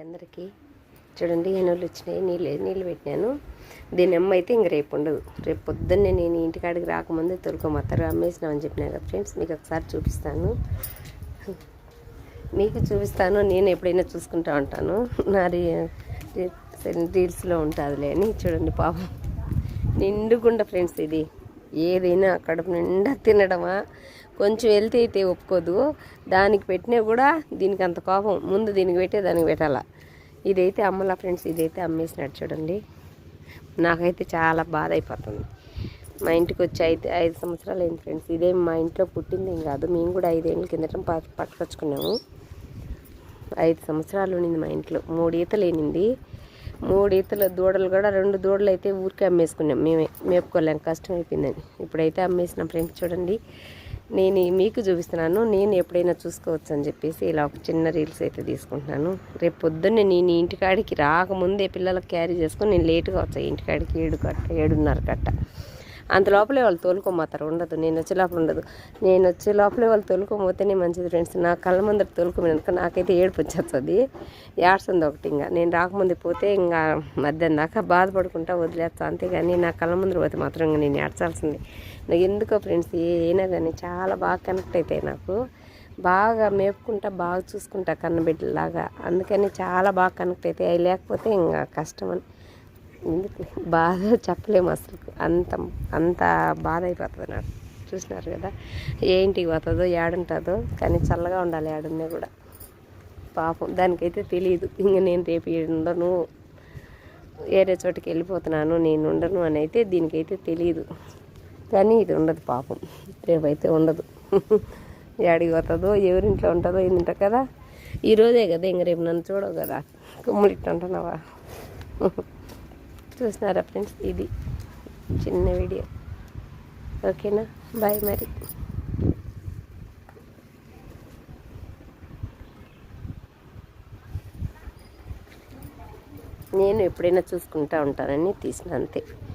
అందరికీ. చూడండి ఏనుగులు వచ్చినాయి, నీళ్ళు పెట్టినాను. దీని అమ్మ అయితే ఇంక రేపు ఉండదు. రేపు పొద్దున్నే నేను ఇంటికాడికి రాకముందే తొలుకోమత్తారు. అమ్మేసినామని చెప్పినా కదా ఫ్రెండ్స్, మీకు ఒకసారి చూపిస్తాను. మీకు చూపిస్తాను, నేను ఎప్పుడైనా చూసుకుంటా ఉంటాను. నా రీల్స్లో ఉంటుందిలే అని. చూడండి పాపం నిండుగుండ ఫ్రెండ్స్. ఇది ఏదైనా కడుపు నిండా తినడమా, కొంచెం వెళ్తే అయితే ఒప్పుకోదు. దానికి పెట్టినా కూడా దీనికి అంత కోపం. ముందు దీనికి పెట్టే దానికి పెట్టాలా. ఇదైతే అమ్మలా ఫ్రెండ్స్, ఇదైతే అమ్మేసినట్టు. చూడండి నాకైతే చాలా బాధ అయిపోతుంది. మా ఇంటికి వచ్చి 5 సంవత్సరాలు అయింది ఫ్రెండ్స్. ఇదేం మా ఇంట్లో పుట్టింది ఏం కాదు. మేము కూడా 5 ఏళ్ళ కిందట పట్టుకొచ్చుకున్నాము. 5 సంవత్సరాలు ఉండింది మా ఇంట్లో. 3 ఈతలు ఏనింది. 3 ఈతల దూడలు కూడా 2 దూడలు అయితే ఊరికే అమ్మేసుకున్నాం. మేమే మేపుకోలేం, కష్టం అయిపోయిందని. ఇప్పుడైతే అమ్మేసినాం ఫ్రెండ్స్. చూడండి నేను మీకు చూపిస్తున్నాను, నేను ఎప్పుడైనా చూసుకోవచ్చు అని చెప్పేసి ఇలా ఒక చిన్న రీల్స్ అయితే తీసుకుంటున్నాను. రేపు పొద్దున్నే నేను ఇంటికాడికి రాకముందే పిల్లలకు క్యారీ చేసుకొని నేను లేటుగా వచ్చాను ఇంటికాడికి. 7:30 కట్ట. అంత లోపలే వాళ్ళు తోలుకోమోతారు. ఉండదు, నేను వచ్చే లోపల ఉండదు. నేను వచ్చే లోపలే వాళ్ళు తోలుకోపోతేనే మంచిది ఫ్రెండ్స్. నా కళ్ళ ముందర తోలుకోమనుకో నాకైతే ఏడుపు వచ్చేస్తుంది. ఏడ్చింది ఒకటి. ఇంకా నేను రాకముందే పోతే ఇంకా మధ్యాహ్నం దాకా బాధపడుకుంటా వదిలేస్తాను. అంతేగాని నా కళ్ళ ముందర పోతే మాత్రం ఇంకా నేను ఏడ్చాల్సింది. నాకు ఎందుకో ఫ్రెండ్స్ అయినా కానీ చాలా బాగా కనెక్ట్ అవుతాయి నాకు. బాగా మేపుకుంటా, బాగా చూసుకుంటా కన్నబిడ్డలాగా. అందుకని చాలా బాగా కనెక్ట్ అవుతాయి. అవి లేకపోతే ఇంకా కష్టం అని. ఎందుకు బాధ చెప్పలేము అసలు. అంత బాధ అయిపోతుంది నాకు. చూసినారు కదా ఏ ఇంటికి పోతుందో ఏడుంటుందో, కానీ చల్లగా ఉండాలి ఏడున్నా కూడా. పాపం దానికైతే తెలియదు ఇంక నేను రేపు ఉండను, వేరే చోటికి వెళ్ళిపోతున్నాను, నేను ఉండను అని అయితే దీనికైతే తెలియదు. కానీ ఇది ఉండదు పాపం. రేపైతే ఉండదు. ఏడికి పోతుందో, ఎవరింట్లో ఉంటుందో ఏంటంట కదా. ఈరోజే కదా ఇంక రేపు నన్ను చూడవు కదా. కుమ్ములిట్టు ఉంటున్నావా. చూసినారా ఫ్రెండ్స్, ఇది చిన్న వీడియో. ఓకేనా, బాయ్ మరి. నేను ఎప్పుడైనా చూసుకుంటా ఉంటానని తీసిన అంతే.